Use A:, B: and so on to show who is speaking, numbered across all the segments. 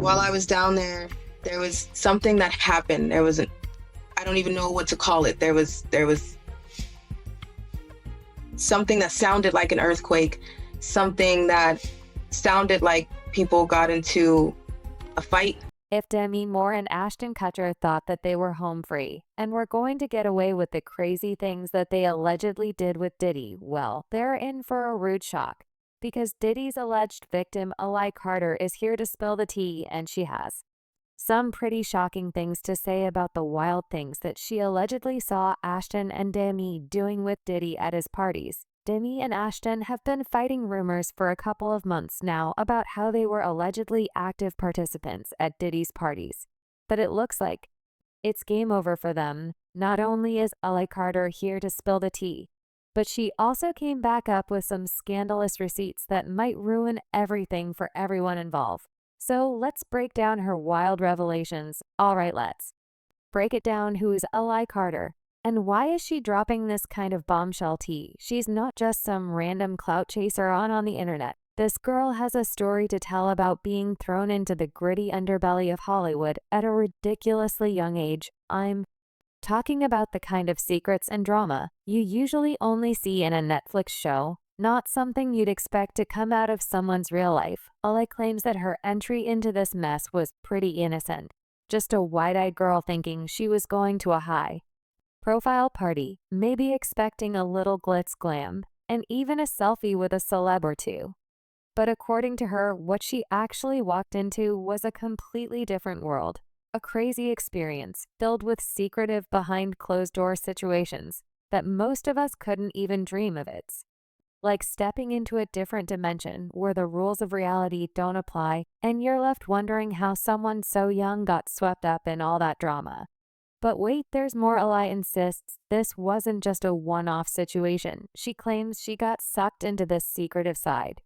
A: while I was down there was something that happened. I don't even know what to call it. There was something that sounded like an earthquake, something that sounded like people got into a fight.
B: If Demi Moore and Ashton Kutcher thought that they were home free and were going to get away with the crazy things that they allegedly did with Diddy, well, they're in for a rude shock. Because Diddy's alleged victim, Ally Carter, is here to spill the tea, and she has some pretty shocking things to say about the wild things that she allegedly saw Ashton and Demi doing with Diddy at his parties. Demi and Ashton have been fighting rumors for a couple of months now about how they were allegedly active participants at Diddy's parties. But it looks like it's game over for them. Not only is Ally Carter here to spill the tea, but she also came back up with some scandalous receipts that might ruin everything for everyone involved. So let's break down her wild revelations. All right, let's break it down. Who is Ally Carter? And why is she dropping this kind of bombshell tea? She's not just some random clout chaser on the internet. This girl has a story to tell about being thrown into the gritty underbelly of Hollywood at a ridiculously young age. I'm talking about the kind of secrets and drama you usually only see in a Netflix show, not something you'd expect to come out of someone's real life. Ally claims that her entry into this mess was pretty innocent. Just a wide-eyed girl thinking she was going to a high-profile party, maybe expecting a little glitz glam, and even a selfie with a celeb or two. But according to her, what she actually walked into was a completely different world. A crazy experience filled with secretive behind-closed-door situations that most of us couldn't even dream of. It's like stepping into a different dimension where the rules of reality don't apply, and you're left wondering how someone so young got swept up in all that drama. But wait, there's more. Ally insists this wasn't just a one-off situation. She claims she got sucked into this secretive side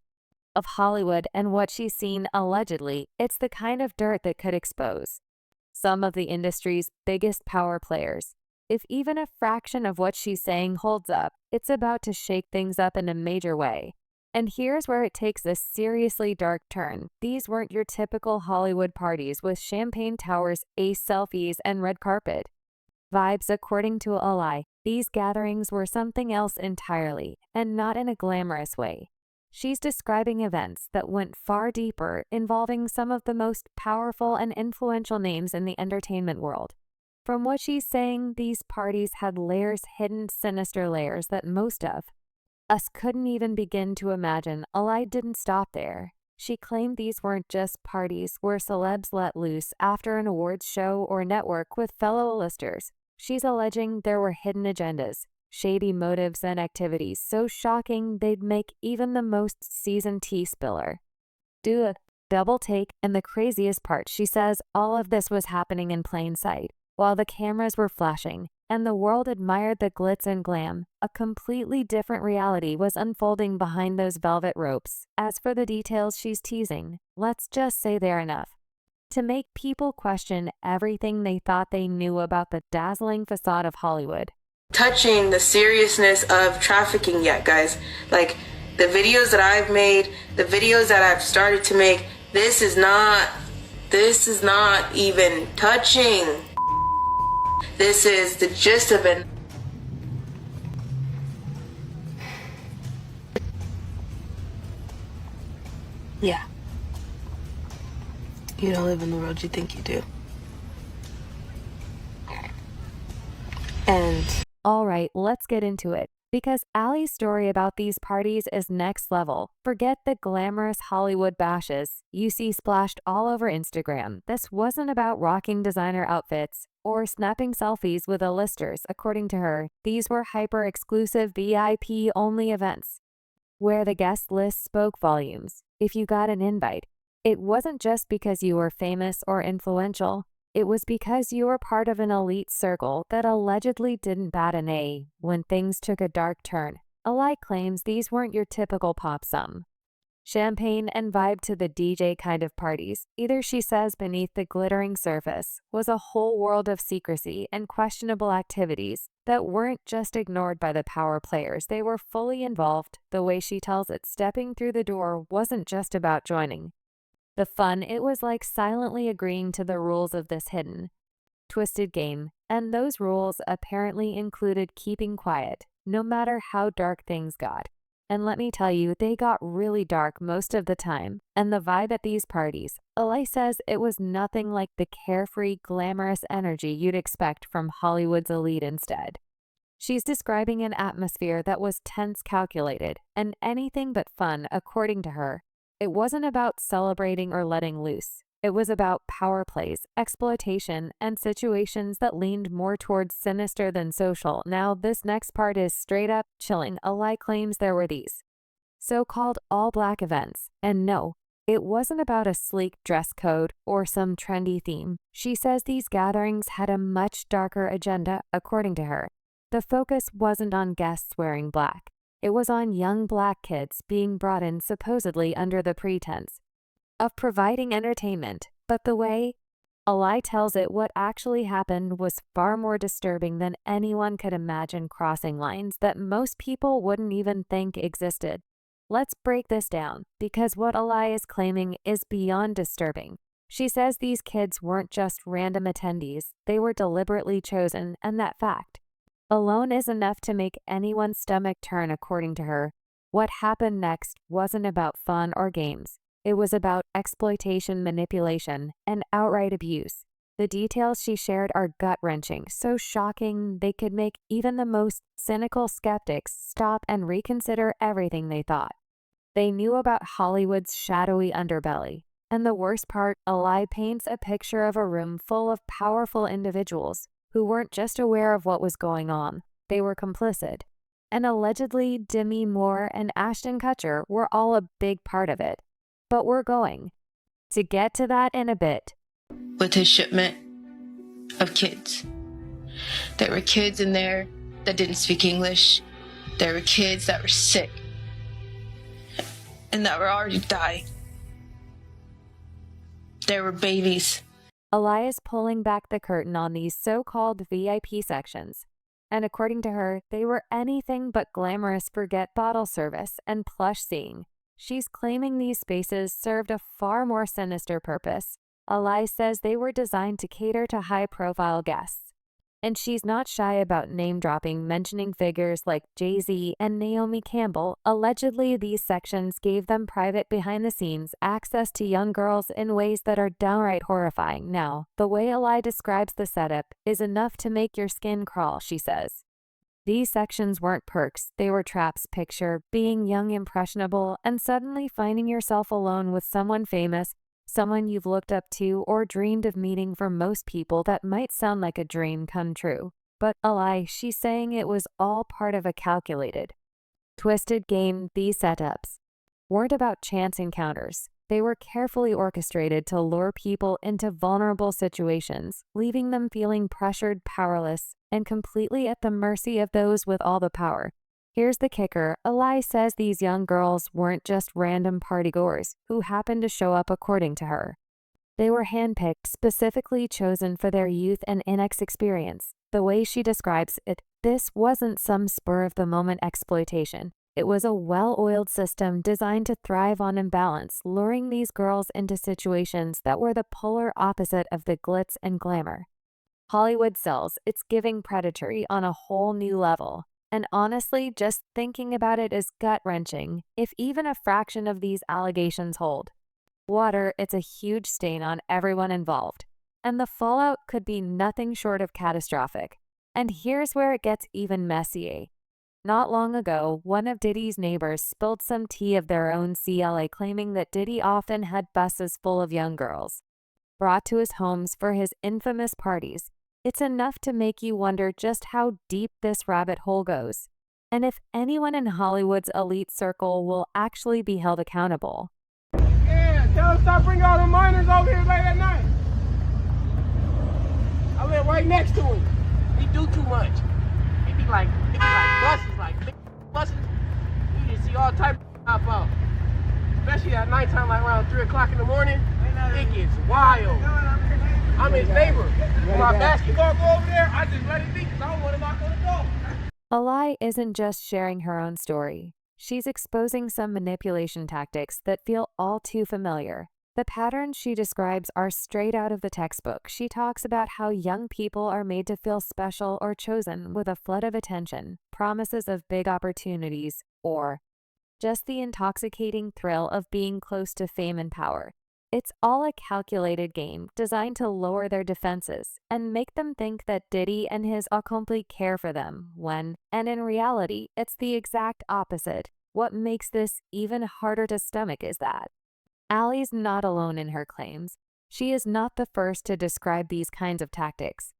B: of Hollywood, and what she's seen, allegedly, it's the kind of dirt that could expose some of the industry's biggest power players. If even a fraction of what she's saying holds up, it's about to shake things up in a major way. And here's where it takes a seriously dark turn. These weren't your typical Hollywood parties with champagne towers, ace selfies, and red carpet vibes. According to Ally, these gatherings were something else entirely, and not in a glamorous way. She's describing events that went far deeper, involving some of the most powerful and influential names in the entertainment world. From what she's saying, these parties had layers, hidden, sinister layers that most of us couldn't even begin to imagine. Ally didn't stop there. She claimed these weren't just parties where celebs let loose after an awards show or network with fellow listers. She's alleging there were hidden agendas, shady motives, and activities so shocking they'd make even the most seasoned tea spiller do a double take. And the craziest part, she says all of this was happening in plain sight, while the cameras were flashing and the world admired the glitz and glam. A completely different reality was unfolding behind those velvet ropes. As for the details she's teasing, let's just say they're enough to make people question everything they thought they knew about the dazzling facade of Hollywood.
A: Touching the seriousness of trafficking yet, guys. Like, the videos that I've made, the videos that I've started to make, this is not even touching. This is the gist of it. Yeah. You don't live in the world you think you do. And
B: all right, let's get into it. Because Ally's story about these parties is next level. Forget the glamorous Hollywood bashes you see splashed all over Instagram. This wasn't about rocking designer outfits or snapping selfies with A-listers. According to her, these were hyper-exclusive VIP-only events where the guest list spoke volumes. If you got an invite, it wasn't just because you were famous or influential. It was because you were part of an elite circle that allegedly didn't bat an eye when things took a dark turn. Ally claims these weren't your typical pop-some champagne and vibe to the DJ kind of parties. Either, she says, beneath the glittering surface was a whole world of secrecy and questionable activities that weren't just ignored by the power players. They were fully involved. The way she tells it, stepping through the door wasn't just about joining The fun, it was like silently agreeing to the rules of this hidden, twisted game, and those rules apparently included keeping quiet, no matter how dark things got. And let me tell you, they got really dark most of the time. And the vibe at these parties, Eli says it was nothing like the carefree, glamorous energy you'd expect from Hollywood's elite instead. She's describing an atmosphere that was tense, calculated, and anything but fun, according to her. It wasn't about celebrating or letting loose. It was about power plays, exploitation, and situations that leaned more towards sinister than social. Now, this next part is straight up chilling. Eli claims there were these so-called all-black events. And no, it wasn't about a sleek dress code or some trendy theme. She says these gatherings had a much darker agenda, according to her. The focus wasn't on guests wearing black. It was on young black kids being brought in supposedly under the pretense of providing entertainment, but the way Eli tells it, what actually happened was far more disturbing than anyone could imagine, crossing lines that most people wouldn't even think existed. Let's break this down, because what Eli is claiming is beyond disturbing. She says these kids weren't just random attendees, they were deliberately chosen, and that fact alone is enough to make anyone's stomach turn, according to her. What happened next wasn't about fun or games. It was about exploitation, manipulation, and outright abuse. The details she shared are gut-wrenching, so shocking they could make even the most cynical skeptics stop and reconsider everything they thought. They knew about Hollywood's shadowy underbelly. And the worst part, Eli paints a picture of a room full of powerful individuals who weren't just aware of what was going on, they were complicit. And allegedly, Demi Moore and Ashton Kutcher were all a big part of it. But we're going to get to that in a bit.
A: With his shipment of kids. There were kids in there that didn't speak English. There were kids that were sick and that were already dying. There were babies.
B: Eli is pulling back the curtain on these so-called VIP sections. And according to her, they were anything but glamorous. Forget bottle service and plush seeing. She's claiming these spaces served a far more sinister purpose. Eli says they were designed to cater to high-profile guests. And she's not shy about name-dropping, mentioning figures like Jay-Z and Naomi Campbell. Allegedly, these sections gave them private behind-the-scenes access to young girls in ways that are downright horrifying. Now, the way Eli describes the setup is enough to make your skin crawl, she says. These sections weren't perks, they were traps. Picture being young, impressionable, and suddenly finding yourself alone with someone famous, someone you've looked up to or dreamed of meeting. For most people, that might sound like a dream come true. But Eli, she's saying it was all part of a calculated, twisted game. These setups weren't about chance encounters. They were carefully orchestrated to lure people into vulnerable situations, leaving them feeling pressured, powerless, and completely at the mercy of those with all the power. Here's the kicker. Eli says these young girls weren't just random partygoers who happened to show up, according to her. They were handpicked, specifically chosen for their youth and inexperience. The way she describes it, this wasn't some spur-of-the-moment exploitation. It was a well-oiled system designed to thrive on imbalance, luring these girls into situations that were the polar opposite of the glitz and glamour Hollywood sells. It's giving predatory on a whole new level. And honestly, just thinking about it is gut-wrenching. If even a fraction of these allegations hold water, it's a huge stain on everyone involved. And the fallout could be nothing short of catastrophic. And here's where it gets even messier. Not long ago, one of Diddy's neighbors spilled some tea of their own, CLA, claiming that Diddy often had buses full of young girls brought to his homes for his infamous parties. It's enough to make you wonder just how deep this rabbit hole goes, and if anyone in Hollywood's elite circle will actually be held accountable.
C: Yeah, tell them stop bringing all the minors over here late at night. I live right next to him. He do too much. It be like big buses. You just see all type of pop out. Especially at nighttime, like around 3 o'clock in the morning. It gets wild. I'm his neighbor. When my basketball go over there, I just let it be because I don't want to knock on the door.
B: Eli isn't just sharing her own story. She's exposing some manipulation tactics that feel all too familiar. The patterns she describes are straight out of the textbook. She talks about how young people are made to feel special or chosen with a flood of attention, promises of big opportunities, or just the intoxicating thrill of being close to fame and power. It's all a calculated game designed to lower their defenses and make them think that Diddy and his accomplice care for them and in reality, it's the exact opposite. What makes this even harder to stomach is that Allie's not alone in her claims. She is not the first to describe these kinds of tactics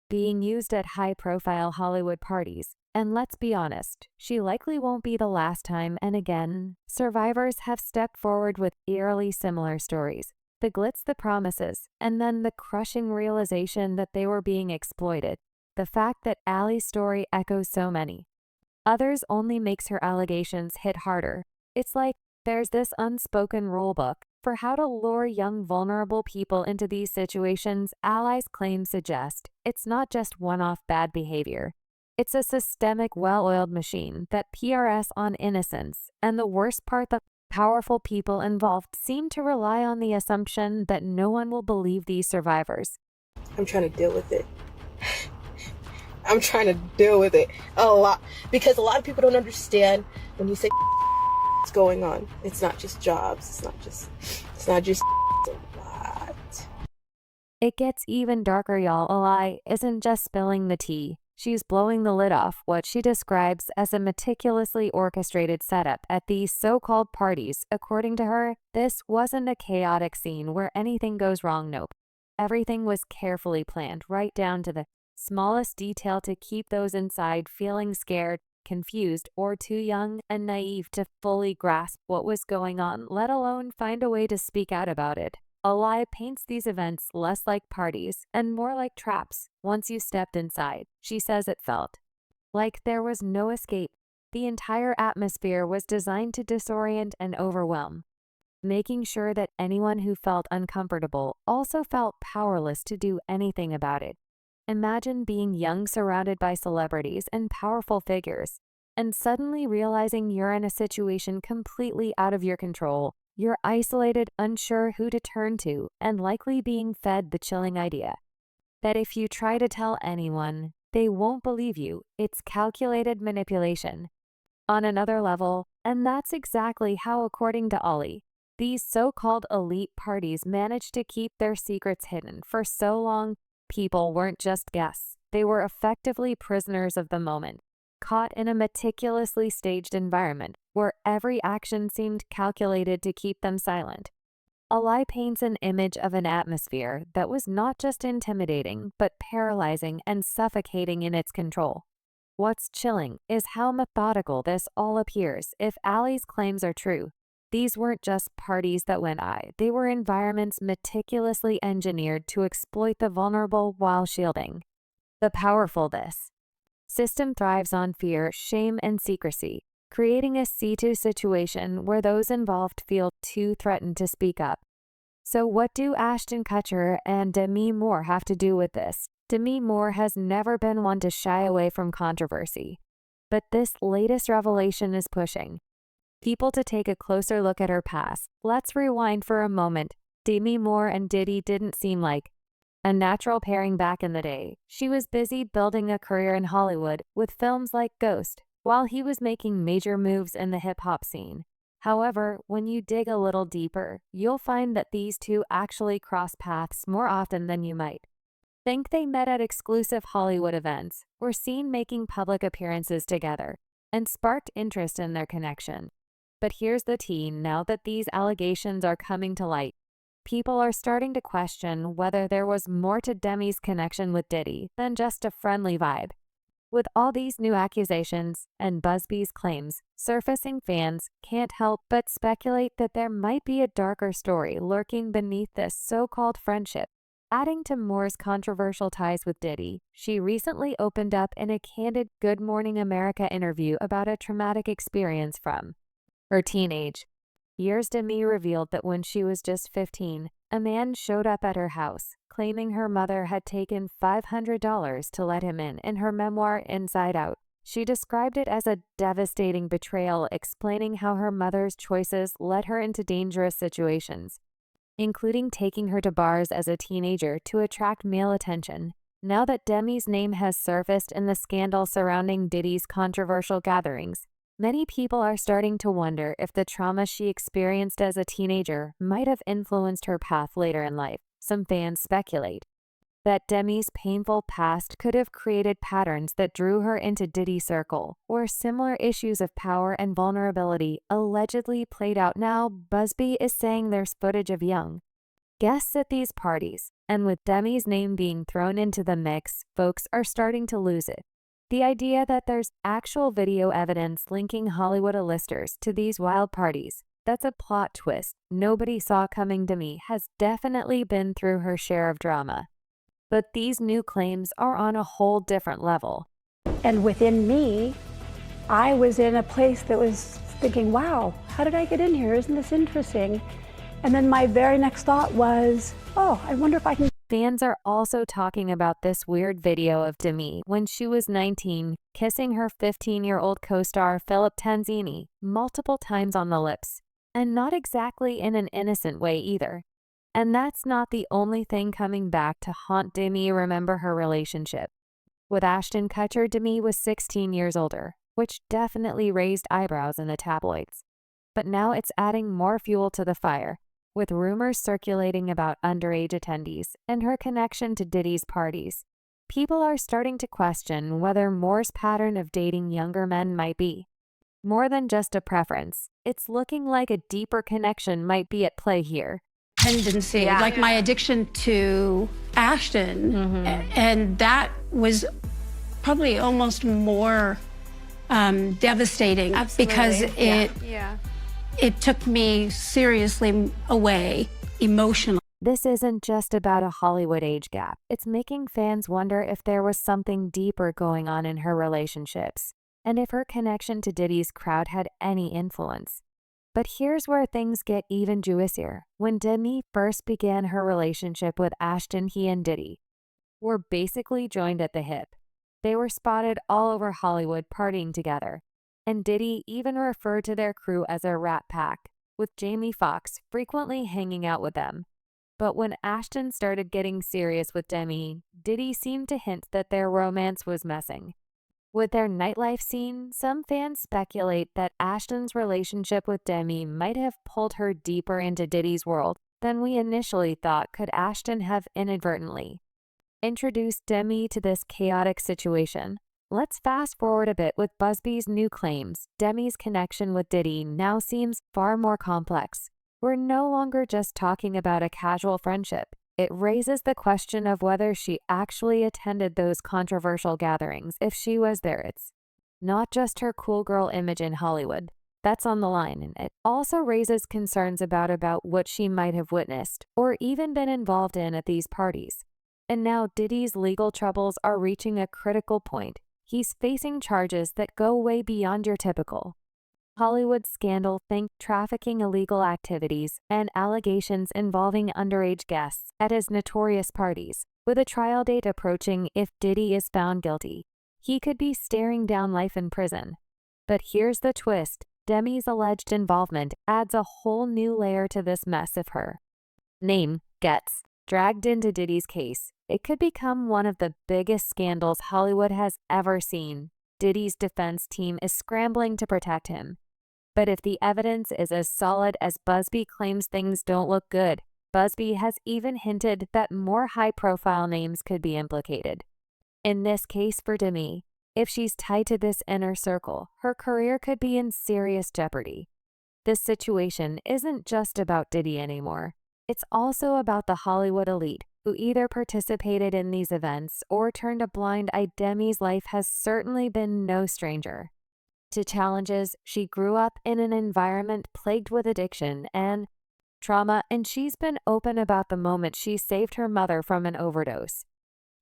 B: being used at high-profile Hollywood parties. And let's be honest, she likely won't be the last time, and again, survivors have stepped forward with eerily similar stories. The glitz, the promises, and then the crushing realization that they were being exploited. The fact that Allie's story echoes so many others only makes her allegations hit harder. It's like there's this unspoken rulebook for how to lure young, vulnerable people into these situations. Allie's claims suggest it's not just one-off bad behavior. It's a systemic, well-oiled machine that PRS on innocence, and the worst part, the powerful people involved seem to rely on the assumption that no one will believe these survivors.
A: I'm trying to deal with it. I'm trying to deal with it a lot, because a lot of people don't understand when you say what's going on. It's not just jobs. It's not just it's a lot.
B: It gets even darker, y'all. Ally isn't just spilling the tea. She's blowing the lid off what she describes as a meticulously orchestrated setup at these so-called parties. According to her, this wasn't a chaotic scene where anything goes wrong. Nope. Everything was carefully planned, right down to the smallest detail, to keep those inside feeling scared, confused, or too young and naive to fully grasp what was going on, let alone find a way to speak out about it. Ally paints these events less like parties and more like traps. Once you stepped inside, she says it felt like there was no escape. The entire atmosphere was designed to disorient and overwhelm, making sure that anyone who felt uncomfortable also felt powerless to do anything about it. Imagine being young, surrounded by celebrities and powerful figures, and suddenly realizing you're in a situation completely out of your control. You're isolated, unsure who to turn to, and likely being fed the chilling idea that if you try to tell anyone, they won't believe you. It's calculated manipulation on another level, and that's exactly how, according to Ollie, these so-called elite parties managed to keep their secrets hidden for so long. People weren't just guests. They were effectively prisoners of the moment, caught in a meticulously staged environment where every action seemed calculated to keep them silent. Ally paints an image of an atmosphere that was not just intimidating, but paralyzing and suffocating in its control. What's chilling is how methodical this all appears. If Allie's claims are true, these weren't just parties that went by. They were environments meticulously engineered to exploit the vulnerable while shielding the powerful. This system thrives on fear, shame, and secrecy, creating a see-through situation where those involved feel too threatened to speak up. So what do Ashton Kutcher and Demi Moore have to do with this? Demi Moore has never been one to shy away from controversy, but this latest revelation is pushing people to take a closer look at her past. Let's rewind for a moment. Demi Moore and Diddy didn't seem like a natural pairing back in the day. She was busy building a career in Hollywood with films like Ghost, while he was making major moves in the hip-hop scene. However, when you dig a little deeper, you'll find that these two actually cross paths more often than you might think. They met at exclusive Hollywood events, were seen making public appearances together, and sparked interest in their connection. But here's the tea: now that these allegations are coming to light, people are starting to question whether there was more to Demi's connection with Diddy than just a friendly vibe. With all these new accusations and Busby's claims surfacing, fans can't help but speculate that there might be a darker story lurking beneath this so-called friendship. Adding to Moore's controversial ties with Diddy, she recently opened up in a candid Good Morning America interview about a traumatic experience from her teenage years. Demi revealed that when she was just 15, a man showed up at her house, claiming her mother had taken $500 to let him in. In her memoir, Inside Out, she described it as a devastating betrayal, explaining how her mother's choices led her into dangerous situations. including taking her to bars as a teenager to attract male attention. Now that Demi's name has surfaced in the scandal surrounding Diddy's controversial gatherings, many people are starting to wonder if the trauma she experienced as a teenager might have influenced her path later in life. Some fans speculate that Demi's painful past could have created patterns that drew her into Diddy's circle, or similar issues of power and vulnerability allegedly played out. Now, Busby is saying there's footage of young guests at these parties, and with Demi's name being thrown into the mix, folks are starting to lose it. The idea that there's actual video evidence linking Hollywood A-listers to these wild parties, that's a plot twist nobody saw coming. Demi has definitely been through her share of drama. But these new claims are on a whole different level.
D: And within me, I was in a place that was thinking, wow, how did I get in here? Isn't this interesting? And then my very next thought was, oh, I wonder if I can.
B: Fans are also talking about this weird video of Demi when she was 19, kissing her 15-year-old co-star Philip Tanzini multiple times on the lips, and not exactly in an innocent way either. And that's not the only thing coming back to haunt Demi. Remember her relationship with Ashton Kutcher? Demi was 16 years older, which definitely raised eyebrows in the tabloids. But now it's adding more fuel to the fire, with rumors circulating about underage attendees and her connection to Diddy's parties. People are starting to question whether Moore's pattern of dating younger men might be more than just a preference. It's looking like a deeper connection might be at play here.
D: Tendency, like my addiction to Ashton, and that was probably almost more devastating.
E: Absolutely.
D: Because it took me seriously away emotionally.
B: This isn't just about a Hollywood age gap. It's making fans wonder if there was something deeper going on in her relationships, and if her connection to Diddy's crowd had any influence. But here's where things get even juicier. When Demi first began her relationship with Ashton, he and Diddy were basically joined at the hip. They were spotted all over Hollywood partying together, and Diddy even referred to their crew as a rat pack, with Jamie Foxx frequently hanging out with them. But when Ashton started getting serious with Demi, Diddy seemed to hint that their romance was messing with their nightlife scene. Some fans speculate that Ashton's relationship with Demi might have pulled her deeper into Diddy's world than we initially thought. Could Ashton have inadvertently introduced Demi to this chaotic situation? Let's fast forward a bit with Busby's new claims. Demi's connection with Diddy now seems far more complex. We're no longer just talking about a casual friendship. It raises the question of whether she actually attended those controversial gatherings. If she was there, it's not just her cool girl image in Hollywood that's on the line, and it also raises concerns about what she might have witnessed or even been involved in at these parties. And now Diddy's legal troubles are reaching a critical point. He's facing charges that go way beyond your typical Hollywood scandal. Think trafficking, illegal activities, and allegations involving underage guests at his notorious parties. With a trial date approaching, if Diddy is found guilty, he could be staring down life in prison. But here's the twist. Demi's alleged involvement adds a whole new layer to this mess. If her name gets dragged into Diddy's case, it could become one of the biggest scandals Hollywood has ever seen. Diddy's defense team is scrambling to protect him. But if the evidence is as solid as Busby claims, things don't look good. Busby has even hinted that more high-profile names could be implicated. In this case for Demi, if she's tied to this inner circle, her career could be in serious jeopardy. This situation isn't just about Diddy anymore. It's also about the Hollywood elite, who either participated in these events or turned a blind eye. Demi's life has certainly been no stranger to challenges. She grew up in an environment plagued with addiction and trauma, and she's been open about the moment she saved her mother from an overdose.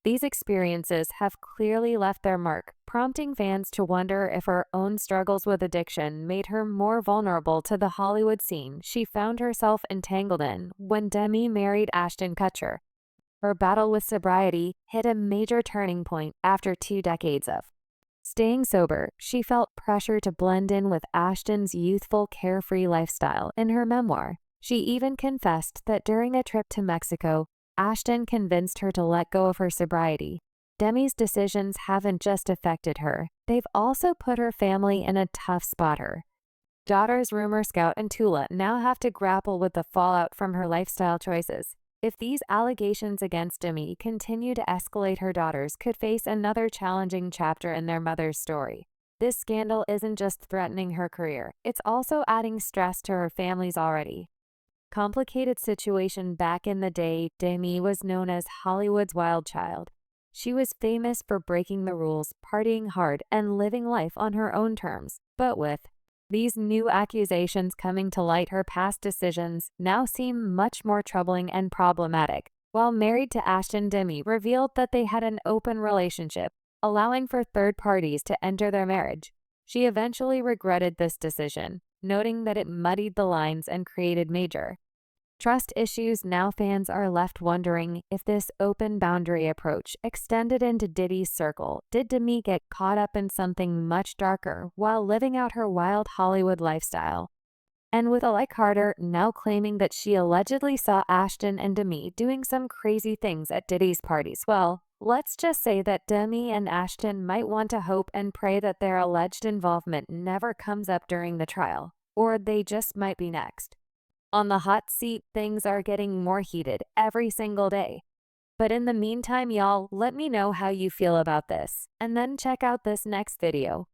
B: These experiences have clearly left their mark, prompting fans to wonder if her own struggles with addiction made her more vulnerable to the Hollywood scene she found herself entangled in when Demi married Ashton Kutcher. Her battle with sobriety hit a major turning point after 2 decades of staying sober. She felt pressure to blend in with Ashton's youthful, carefree lifestyle. In her memoir, She even confessed that during a trip to Mexico, Ashton convinced her to let go of her sobriety. Demi's decisions haven't just affected her, they've also put her family in a tough spot. Her daughters, Rumor Scout and Tula, now have to grapple with the fallout from her lifestyle choices. If these allegations against Demi continue to escalate, her daughters could face another challenging chapter in their mother's story. This scandal isn't just threatening her career, it's also adding stress to her family's already complicated situation. Back in the day, Demi was known as Hollywood's wild child. She was famous for breaking the rules, partying hard, and living life on her own terms. But with these new accusations coming to light, her past decisions now seem much more troubling and problematic. While married to Ashton, Demi revealed that they had an open relationship, allowing for third parties to enter their marriage. She eventually regretted this decision, noting that it muddied the lines and created major trust issues. Now fans are left wondering if this open boundary approach extended into Diddy's circle. Did Demi get caught up in something much darker while living out her wild Hollywood lifestyle? And with Alec Carter now claiming that she allegedly saw Ashton and Demi doing some crazy things at Diddy's parties, well, let's just say that Demi and Ashton might want to hope and pray that their alleged involvement never comes up during the trial, or they just might be next on the hot seat. Things are getting more heated every single day. But in the meantime, y'all, let me know how you feel about this, and then check out this next video.